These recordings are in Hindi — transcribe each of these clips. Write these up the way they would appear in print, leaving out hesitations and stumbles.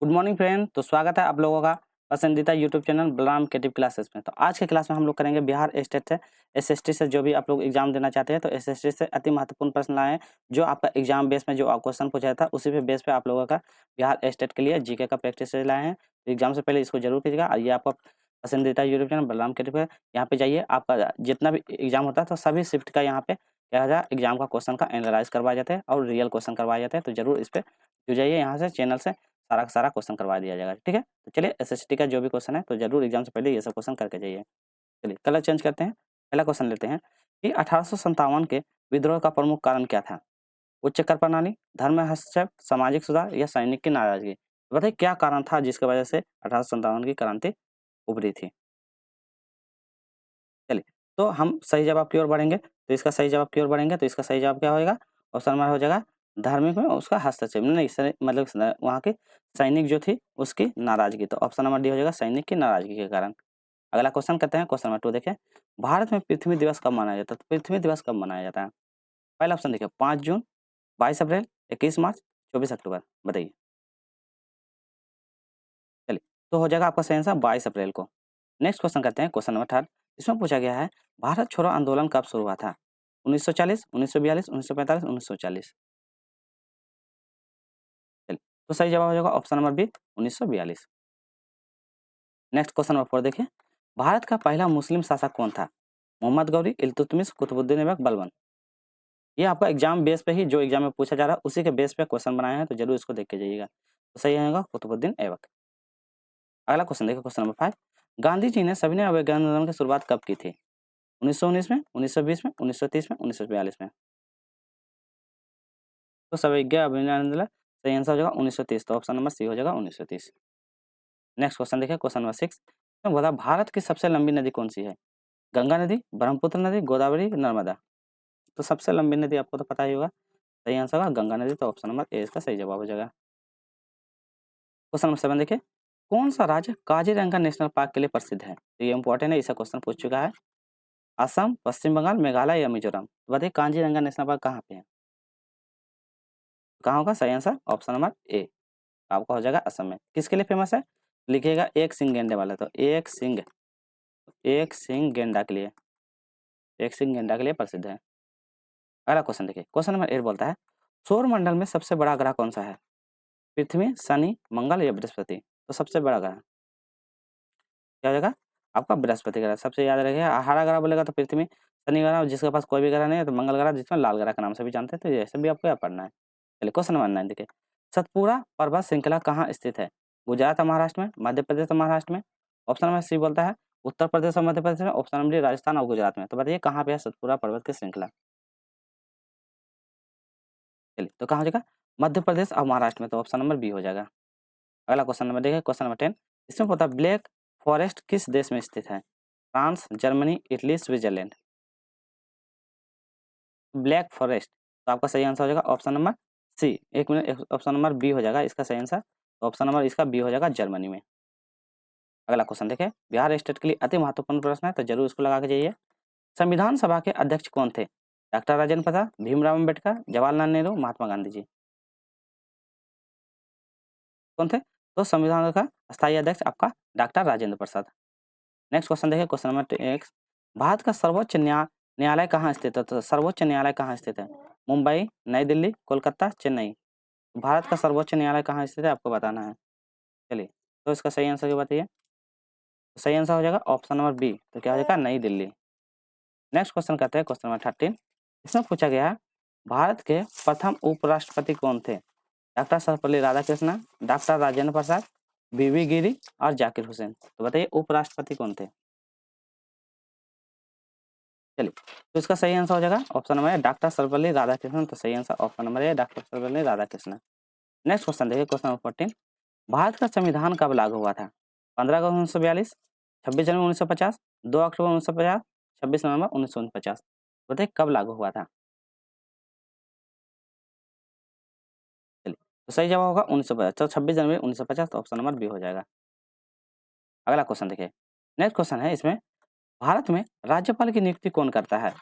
Good morning friend. तो स्वागत है आप लोगों का पसंदीदा YouTube channel Balram creative classes में। तो आज के क्लास में हम लोग करेंगे बिहार स्टेट से एसएसटी से जो भी आप लोग एग्जाम देना चाहते हैं तो एसएसटी से अति महत्वपूर्ण प्रश्न लाए हैं जो आपका एग्जाम बेस में जो क्वेश्चन पूछा था उसी पे बेस पे आप लोगों का बिहार स्टेट के लिए जीके का प्रैक्टिस लाए हैं। तो एग्जाम से पहले इसको जरूर कीजिएगा। और ये आपका पसंदीदा यूट्यूब चैनल बलराम क्रिएटिव है, यहाँ पे जाइए। आपका जितना भी एग्जाम होता है तो सभी शिफ्ट का यहाँ पे क्या होता है, एग्जाम का क्वेश्चन का एनालाइज करवाए जाते हैं और रियल क्वेश्चन करवाए जाते हैं। तो जरूर इस पर जो जाइए यहाँ से चैनल से सारा का सारा क्वेश्चन करवा दिया जाएगा। ठीक है, तो चलिए एसएसटी का जो भी क्वेश्चन है तो जरूर एग्जाम से पहले ये सब क्वेश्चन करके जाइए। चलिए कलर चेंज करते हैं। पहला क्वेश्चन लेते हैं कि 1857 के विद्रोह का प्रमुख कारण क्या था? उच्च कर प्रणाली, धर्म में हस्तक्षेप, सामाजिक सुधार या सैनिक की नाराजगी। बताइए क्या कारण था जिसकी वजह से 1857 की क्रांति उभरी थी। चलिए तो हम सही जवाब की ओर बढ़ेंगे। तो इसका सही जवाब की ओर बढ़ेंगे तो इसका सही जवाब क्या होगा? ऑप्शन नंबर हो जाएगा धार्मिक में उसका हस्तक्षेप नहीं, मतलब वहाँ के सैनिक जो थी उसकी नाराजगी। तो ऑप्शन नंबर डी हो जाएगा सैनिक की नाराजगी के कारण। अगला क्वेश्चन करते हैं, क्वेश्चन नंबर 2 देखिए। भारत में पृथ्वी दिवस कब मनाया जाता है? तो पृथ्वी दिवस कब मनाया जाता है? पहला ऑप्शन देखिए 5 जून, 22 अप्रैल, 21 मार्च, 24 अक्टूबर। बताइए। चलिए तो हो जाएगा आपका सही आंसर 22 अप्रैल को। नेक्स्ट क्वेश्चन करते हैं, क्वेश्चन नंबर 3। इसमें पूछा गया है भारत छोड़ो आंदोलन कब शुरू हुआ था? 1940, 1942, 1945, 1940। चलिए तो सही जवाब हो जाएगा option number B 1942। Next question number 4 देखिए। भारत का पहला मुस्लिम शासक कौन था? मोहम्मद गौरी, इल्तुतमिश, कुतुबुद्दीन ऐबक, बलबन। ये आपका एग्जाम बेस पे ही जो एग्जाम में पूछा जा रहा है उसी के बेस पे क्वेश्चन बनाए हैं, तो जरूर इसको देख के जाइएगा। तो सही आएगा कुतुबुद्दीन ऐबक। अगला क्वेश्चन देखिए, क्वेश्चन नंबर 5। गांधी जी ने सविनय अवज्ञा आंदोलन की शुरुआत कब की थी? 1919 में, 1920 में, 1930 में, 1942 में। तो सविज्ञा अभिनय आंदोलन सही आंसर हो जाएगा 1930। तो ऑप्शन नंबर सी हो जाएगा 1930। नेक्स्ट क्वेश्चन देखिए, क्वेश्चन नंबर 6। तो बता भारत की सबसे लंबी नदी कौन सी है? गंगा नदी, ब्रह्मपुत्र नदी, गोदावरी, नर्मदा। तो सबसे लंबी नदी आपको तो पता ही होगा, सही आंसर होगा गंगा नदी। तो ऑप्शन नंबर ए इसका सही जवाब हो जाएगा। क्वेश्चन नंबर 7 देखिए। कौन सा राज्य काजीरंगा नेशनल पार्क के लिए प्रसिद्ध है? तो ये इंपॉर्टेंट है, इसका क्वेश्चन पूछ चुका है। असम, पश्चिम बंगाल, मेघालय या मिजोरम। तो बताइए काजीरंगा नेशनल पार्क कहाँ पे है? कहाँ होगा सही आंसर? ऑप्शन नंबर ए आपका हो जाएगा असम में। किसके लिए फेमस है? लिखिएगा एक सिंह गेंडे वाला। तो एक सिंह गेंडा के लिए, एक सिंह गेंडा के लिए प्रसिद्ध है। अगला क्वेश्चन देखिए, क्वेश्चन नंबर 8 बोलता है सौर मंडल में सबसे बड़ा ग्रह कौन सा है? पृथ्वी, शनि, मंगल या बृहस्पति। तो सबसे बड़ा ग्रह क्या हो जाएगा? आपका बृहस्पति ग्रह। सबसे याद रखिएगा, हरा ग्रह बोलेगा तो पृथ्वी, शनि ग्रह जिसके पास कोई भी ग्रह नहीं है तो मंगल ग्रह जिसमें लाल ग्रह के नाम से भी जानते हैं। तो ये सब भी आपको याद पढ़ना है। चलिए क्वेश्चन नंबर 9 देखिए। सतपुरा पर्वत श्रृंखला कहाँ स्थित है? गुजरात और महाराष्ट्र में, मध्य प्रदेश और महाराष्ट्र में। ऑप्शन नंबर सी बोलता है उत्तर प्रदेश और मध्य प्रदेश में। ऑप्शन नंबर डी राजस्थान और गुजरात में। तो बताइए कहाँ पे है सतपुरा पर्वत की श्रृंखला? चलिए तो कहाँ हो जाएगा? मध्य प्रदेश और महाराष्ट्र में। तो ऑप्शन नंबर बी हो जाएगा। अगला क्वेश्चन नंबर देखिए, क्वेश्चन नंबर 10। इसमें पता ब्लैक फॉरेस्ट किस देश में स्थित है? France, Germany, Italy, Switzerland. Black forest तो आपका सही आंसर हो जाएगा ऑप्शन नंबर सी। एक मिनट, ऑप्शन नंबर बी हो जाएगा इसका सही आंसर। तो ऑप्शन नंबर इसका बी हो जाएगा जर्मनी में। अगला क्वेश्चन देखिए, बिहार स्टेट के लिए अति महत्वपूर्ण प्रश्न है तो जरूर इसको लगा के जाइए। संविधान सभा के अध्यक्ष कौन थे? डॉक्टर राजेंद्र प्रसाद, भीमराव अम्बेडकर, जवाहरलाल नेहरू, महात्मा गांधी जी। कौन थे? तो संविधान का स्थायी अध्यक्ष आपका doctor Rajendra Prasad. Next question देखिए, क्वेश्चन नंबर 1। भारत का सर्वोच्च न्यायालय कहाँ स्थित है? तो सर्वोच्च न्यायालय कहाँ स्थित है? मुंबई, नई दिल्ली, कोलकाता, चेन्नई। भारत का सर्वोच्च न्यायालय कहाँ स्थित है आपको बताना है। चलिए तो इसका सही आंसर क्या बताइए? तो सही आंसर हो जाएगा ऑप्शन नंबर बी। तो क्या हो जाएगा? नई दिल्ली। नेक्स्ट क्वेश्चन करते हैं, क्वेश्चन नंबर 13। इसमें पूछा गया है भारत के प्रथम उपराष्ट्रपति कौन थे? डॉक्टर सर्वपल्ली राधाकृष्णन, डॉक्टर राजेंद्र प्रसाद, बीवी गिरी और जाकिर हुसैन। तो बताइए उपराष्ट्रपति कौन थे? चलिए तो इसका सही आंसर हो जाएगा option number A doctor Sarvepalli Radhakrishnan. तो सही answer option number A doctor Sarvepalli Radhakrishnan. Next question देखिए, क्वेश्चन नंबर 14। भारत का संविधान कब लागू हुआ था? 15 अगस्त 1942, 26 जनवरी 1950, 2 अक्टूबर 1950, 26 नवंबर 1949। बताइए कब लागू हुआ था? चलिए तो सही जवाब होगा 1950। तो 26 जनवरी 1950। तो ऑप्शन नंबर बी हो जाएगा। अगला क्वेश्चन देखिए, नेक्स्ट क्वेश्चन है इसमें भारत में राज्यपाल की नियुक्ति कौन करता है?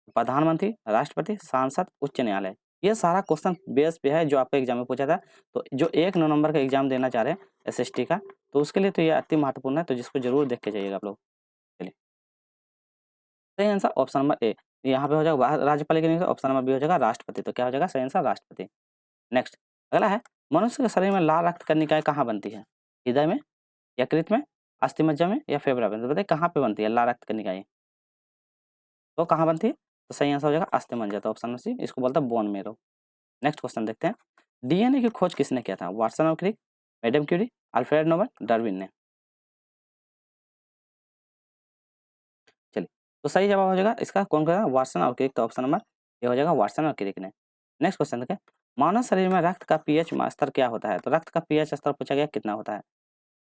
प्रधानमंत्री, राष्ट्रपति, सांसद, उच्च न्यायालय। ये सारा क्वेश्चन बेस पे है जो आपका एग्जाम में पूछा था। तो जो 1 नवंबर का एग्जाम देना चाह रहे हैं एसएसटी का, तो उसके लिए तो ये अति महत्वपूर्ण है, तो जिसको जरूर देख के जाइएगा आप लोग। चलिए, सही आंसर ऑप्शन नंबर ए, यहाँ पे हो जाएगा राज्यपाल के नहीं, ऑप्शन नंबर बी हो जाएगा राष्ट्रपति। तो क्या हो जाएगा सही आंसर राष्ट्रपति। नेक्स्ट अगला है, मनुष्य के शरीर में लाल रक्त कणिकाएं कहाँ बनती है? हृदय में, यकृत में, अस्थिमज्जा में या फेफड़ा में? तो बताइए कहाँ पे बनती है लाल रक्त कणिकाएं? तो कहाँ बनती है? तो सही आंसर हो जाएगा अस्थिमज्जा। तो ऑप्शन नंबर सी, इसको बोलता है बोन मेरो। नेक्स्ट क्वेश्चन देखते हैं, डीएनए की खोज किसने किया था? वाटसन और Crick, madam Curie, Alfred Nobel, Darwin ने? चलिए, तो सही जवाब हो जाएगा इसका कौन करेगा? वाटसन और क्रिक। तो ऑप्शन नंबर ये हो जाएगा वाटसन और क्रिक ने। नेक्स्ट क्वेश्चन देखें, मानव शरीर में रक्त का पीएच स्तर क्या होता है? तो रक्त का पीएच स्तर पूछा गया कितना होता है?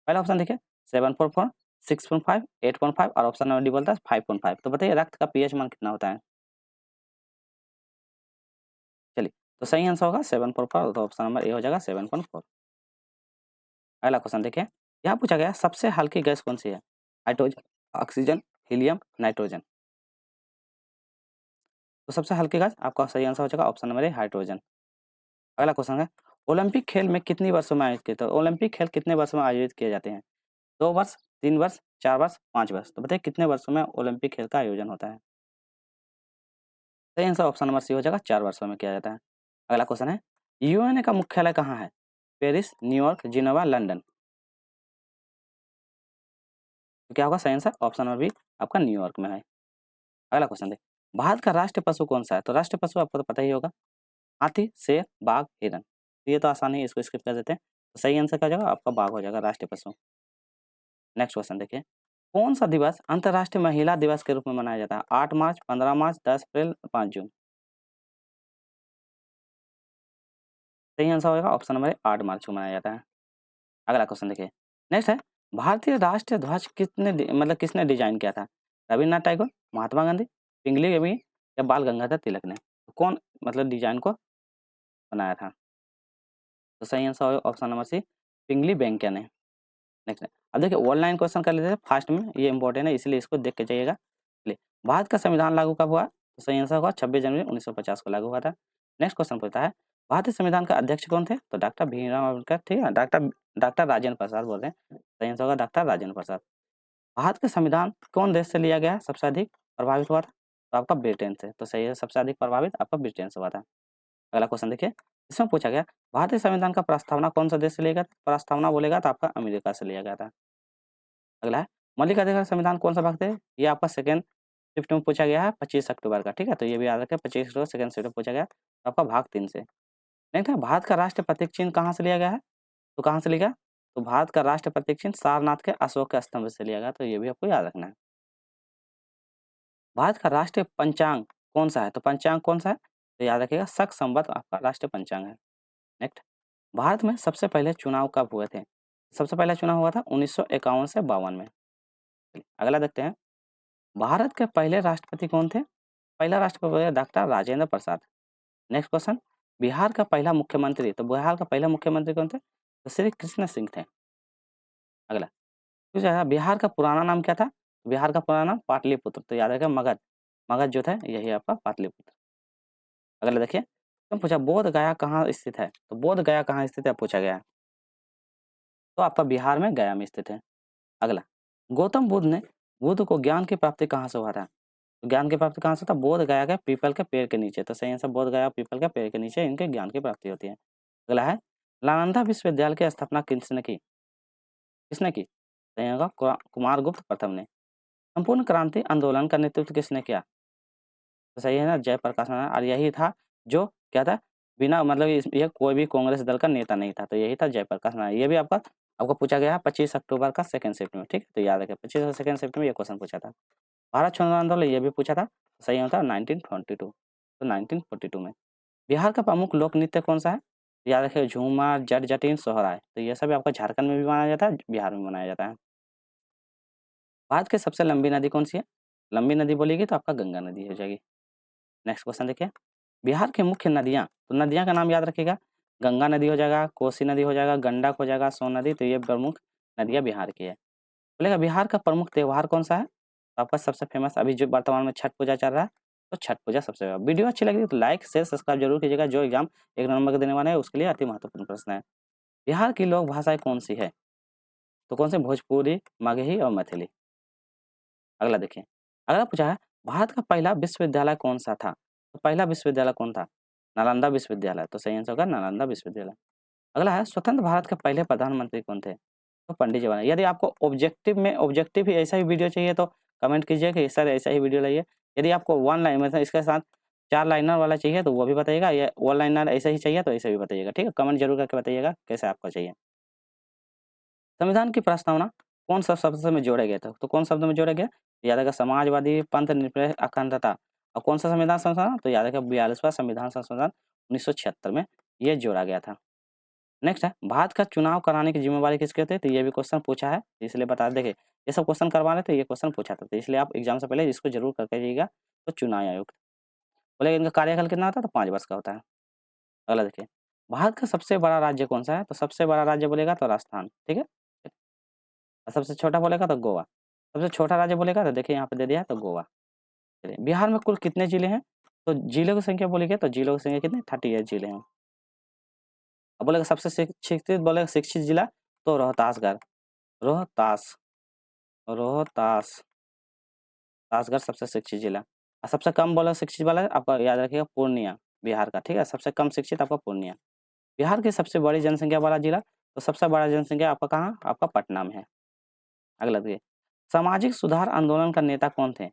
पहला ऑप्शन देखिए 7.4, 6.5, 8.5 और ऑप्शन नंबर डी बोलता है 5.5। तो बताइए रक्त का पीएच मान कितना होता है? चलिए, तो सही आंसर होगा 7.4। तो ऑप्शन नंबर ए हो जाएगा 7.4। अगला क्वेश्चन देखिए, यहाँ पूछा गया सबसे हल्की गैस कौन सी है? Hydrogen, oxygen, helium, nitrogen? तो सबसे हल्की गैस आपका सही आंसर हो जाएगा ऑप्शन नंबर ए हाइड्रोजन। अगला क्वेश्चन है, ओलंपिक खेल में कितनी वर्षों में आयोजित किए? तो ओलंपिक खेल कितने वर्षों में आयोजित किए जाते हैं? 2 वर्ष, 3 वर्ष, 4 वर्ष, 5 वर्ष? तो बताइए कितने वर्षों में ओलंपिक खेल का आयोजन होता है? सही आंसर ऑप्शन नंबर सी हो जाएगा 4 वर्षों में किया जाता है। अगला क्वेश्चन है, यूएनए का मुख्यालय कहाँ है? Paris, New York, Geneva, London? तो क्या होगा सही आंसर? ऑप्शन नंबर बी आपका न्यूयॉर्क में है। अगला क्वेश्चन देख, भारत का राष्ट्रीय पशु कौन सा है? तो राष्ट्रीय पशु आपको तो पता ही होगा, हाथी, शेर, बाघ, हिरन? तो ये तो आसान है, इसको स्किप कर देते हैं। तो सही आंसर क्या हो जाएगा आपका? बाघ हो जाएगा राष्ट्रीय पशु। नेक्स्ट क्वेश्चन देखिए, कौन सा दिवस अंतर्राष्ट्रीय महिला दिवस के रूप में मनाया जाता है? 8 मार्च, 15 मार्च, 10 अप्रैल, 5 जून? सही आंसर होगा ऑप्शन नंबर 8 मार्च को मनाया जाता है। अगला क्वेश्चन देखिए, नेक्स्ट है, भारतीय राष्ट्रीय ध्वज किसने डिजाइन किया था? रविन्द्रनाथ टैगोर, महात्मा गांधी, पिंगली वेमी या बाल गंगाधर तिलक ने? तो कौन डिजाइन को बनाया था? तो सही आंसर होगा ऑप्शन नंबर सी, पिंगली वेंकैया ने। नेक्स्ट है, अब देखिए ऑनलाइन क्वेश्चन कर लेते हैं फास्ट में, ये इंपॉर्टेंट है इसलिए इसको देख के जाइएगा। चलिए, भारत का संविधान लागू कब हुआ? तो सही आंसर होगा 26 जनवरी 1950 को लागू हुआ था। नेक्स्ट क्वेश्चन पूछता है, भारतीय संविधान का अध्यक्ष कौन थे? तो डॉक्टर भीमराव अम्बेडकर, ठीक है, डॉक्टर डॉक्टर राजेंद्र प्रसाद बोल रहे हैं। सही आंसर होगा डॉक्टर राजेंद्र प्रसाद। भारत का संविधान कौन देश से लिया गया सबसे अधिक प्रभावित हुआ था? तो आपका ब्रिटेन से। तो सही है, सबसे अधिक प्रभावित आपका ब्रिटेन से हुआ था। अगला क्वेश्चन देखिए, इसमें पूछा गया भारतीय संविधान का प्रस्तावना कौन सा देश से लिया गया? प्रस्तावना बोलेगा तो आपका अमेरिका से लिया गया था। अगला है, मौलिक अधिकार संविधान कौन सा भाग थे? ये आपका सेकंड शिफ्ट में पूछा गया है 25 अक्टूबर का, ठीक है, तो ये भी याद रखें 25 अक्टूबर सेकंड शिफ्ट में पूछा गया, तो आपका भाग 3 से। नेक्स्ट है, भारत का राष्ट्रीय प्रतीक चिन्ह कहाँ से लिया गया है? तो कहाँ से लिया गया? तो भारत का राष्ट्रीय प्रतीक चिन्ह सारनाथ के अशोक के स्तंभ से लिया गया, तो ये भी आपको याद रखना है। भारत का राष्ट्रीय पंचांग कौन सा है? तो पंचांग कौन सा है? तो याद रखिएगा शक संवत आपका राष्ट्रीय पंचांग है। नेक्स्ट, भारत में सबसे पहले चुनाव कब हुए थे? सबसे पहला चुनाव हुआ था 1951 से 52 में। चलिए, अगला देखते हैं, भारत के पहले राष्ट्रपति कौन थे? पहला राष्ट्रपति doctor Rajendra Prasad. Next question, Bihar का पहला मुख्यमंत्री, तो बिहार का पहला मुख्यमंत्री कौन थे? तो श्री कृष्ण सिंह थे। अगला पूछा है, बिहार का पुराना नाम क्या था? बिहार का पुराना नाम पाटलिपुत्र। तो याद रखें मगध, मगध जो था यही आपका पाटलिपुत्र। अगला देखिए, तो पूछा बोध गया कहाँ स्थित है? तो बोध गया कहाँ स्थित है पूछा गया है, तो आपका बिहार में गया में स्थित है। अगला, गौतम बुद्ध ने बुद्ध को ज्ञान की प्राप्ति कहाँ से हुआ था? तो ज्ञान की प्राप्ति कहाँ से था? बोध गया के पीपल के पेड़ के नीचे। तो सही आंसर बोध गया पीपल के पेड़ के नीचे इनके ज्ञान की प्राप्ति होती है। अगला है, नालंदा विश्वविद्यालय की स्थापना किसने की? किसने की? सही होगा कुमार गुप्त प्रथम ने। संपूर्ण क्रांति आंदोलन का नेतृत्व किसने किया? तो सही है ना, जयप्रकाश नारायण। और यही था जो क्या था, बिना ये कोई भी कांग्रेस दल का नेता नहीं था, तो यही था जयप्रकाश नारायण। ये भी आपका आपको पूछा गया है 25 अक्टूबर का सेकंड शिफ्ट में, ठीक है, तो याद रखें 25 और सेकंड शिफ्ट में ये क्वेश्चन पूछा था। भारत छोड़ो आंदोलन ये भी पूछा था, सही होता है 1922, तो 1942 में। बिहार का प्रमुख लोक नृत्य कौन सा है? याद रखिए झूमर, जट जटिन, सोहराय। तो ये सब आपका झारखंड में भी मनाया जाता है, बिहार में मनाया जाता है। भारत की सबसे लंबी नदी कौन सी है? लंबी नदी बोलेगी तो आपका गंगा नदी हो जाएगी। नेक्स्ट क्वेश्चन देखिए, बिहार की मुख्य नदियाँ, तो नदियाँ का नाम याद रखिएगा, गंगा नदी हो जाएगा, कोसी नदी हो जाएगा, गंडक हो जाएगा, सोन नदी। तो ये प्रमुख नदियाँ बिहार की है। बोलेगा बिहार का प्रमुख त्योहार कौन सा है? तो आपका सबसे फेमस अभी जो वर्तमान में छठ पूजा चल रहा है, तो छठ पूजा सबसे वीडियो अच्छी लगी तो लाइक शेयर सब्सक्राइब जरूर कीजिएगा। जो एग्जाम 1 नंबर का देने वाले हैं उसके लिए अति महत्वपूर्ण प्रश्न है। बिहार की लोक भाषाएं कौन सी है? तो कौन से? भोजपुरी, मगही और मैथिली। अगला देखिए, अगला पूछा है भारत का पहला विश्वविद्यालय कौन सा था? तो पहला विश्वविद्यालय कौन था? नालंदा विश्वविद्यालय। तो सही आंसर होगा नालंदा विश्वविद्यालय। अगला है स्वतंत्र भारत के पहले प्रधानमंत्री कौन थे? तो पंडित जवाहरलाल। यदि आपको ऑब्जेक्टिव ही ऐसा ही वीडियो चाहिए तो कमेंट कीजिए कि सर ऐसा ही वीडियो लाइए। यदि आपको वन लाइन मतलब इसके साथ 4 लाइनर वाला चाहिए तो वो भी बताइएगा, या वन लाइनर ऐसा ही चाहिए तो ऐसा भी बताइएगा, ठीक है? कमेंट जरूर करके बताइएगा कैसा आपको चाहिए। संविधान की प्रस्तावना कौन सा शब्द में जोड़े गए थे? तो कौन शब्द में जोड़े गए? याद रखिएगा समाजवादी, पंथ निरपेक्ष, अखंडता। और कौन सा संविधान संशोधन? तो याद रखिएगा 42वां संविधान संशोधन 1976 में ये जोड़ा गया था। नेक्स्ट है भारत का चुनाव कराने की जिम्मेवारी किसकी होती है? तो ये भी क्वेश्चन पूछा है, इसलिए बता देखिए ये सब क्वेश्चन करवा रहे थे, ये क्वेश्चन पूछा था, तो इसलिए आप एग्जाम से पहले इसको जरूर करके जाइएगा। तो चुनाव आयोग बोले इनका कार्यकाल कितना होता है? तो 5 वर्ष का होता है। अगला देखिए, भारत का सबसे बड़ा राज्य कौन सा है? तो सबसे बड़ा राज्य बोलेगा तो राजस्थान, ठीक है। और सबसे छोटा बोलेगा तो गोवा। सबसे छोटा राज्य बोलेगा तो देखिए यहाँ पे दे दिया है तो गोवा। चलिए, बिहार में कुल कितने जिले हैं? तो जिलों की संख्या बोलेंगे तो जिलों की संख्या कितने? 38 जिले हैं। अब बोलेगा सबसे शिक्षित बोलेगा शिक्षित जिला तो रोहतासगढ़, रोहतास, रोहतास, तासगढ़ सबसे शिक्षित जिला। और सबसे कम बोला शिक्षित वाला आपका याद रखिएगा पूर्णिया, बिहार का, ठीक है। सबसे कम शिक्षित आपका पूर्णिया। बिहार की सबसे बड़ी जनसंख्या वाला जिला, तो सबसे बड़ा जनसंख्या आपका कहाँ? आपका पटना में है। अगला देखिए, सामाजिक सुधार आंदोलन का नेता कौन थे?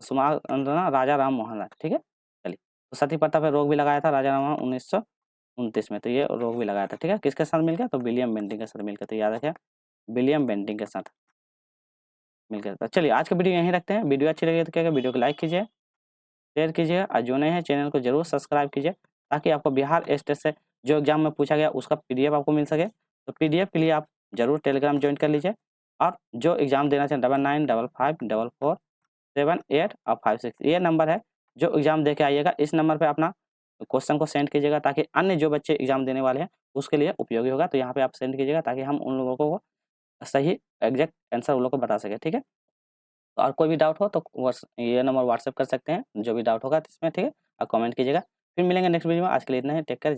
सुधार आंदोलन राजा राम मोहन राय, ठीक है। चलिए, तो सती प्रथा पर रोक भी लगाया था राजा राम मोहन 1929 में, तो ये रोक भी लगाया था, ठीक है। किसके साथ मिलकर? तो विलियम बेंटिंग के साथ मिलकर, तो याद रखिए विलियम बेंटिंग के साथ मिलकर। तो चलिए आज का वीडियो यहीं रखते हैं। वीडियो अच्छी लगी तो क्या वीडियो को लाइक कीजिए, शेयर कीजिए, और जो नए हैं चैनल को जरूर सब्सक्राइब कीजिए, ताकि आपको बिहार स्टेट से जो एग्जाम में पूछा गया उसका पीडीएफ आपको मिल सके। तो पीडीएफ के लिए आप जरूर टेलीग्राम ज्वाइन कर लीजिए, और जो एग्जाम देना चाहें 99554478 और 56 ये नंबर है। जो एग्जाम दे के आइएगा इस नंबर पर अपना क्वेश्चन को सेंड कीजिएगा, ताकि अन्य जो बच्चे एग्जाम देने वाले हैं उसके लिए उपयोगी होगा। तो यहाँ पे आप सेंड कीजिएगा ताकि हम उन लोगों को सही एग्जैक्ट आंसर उन लोग को बता सके, ठीक है। और कोई भी डाउट हो तो ये नंबर व्हाट्सएप कर सकते हैं, जो भी डाउट होगा इसमें, ठीक है। और कमेंट कीजिएगा। फिर मिलेंगे नेक्स्ट वीडियो में। आज के लिए इतना ही, टेक केयर।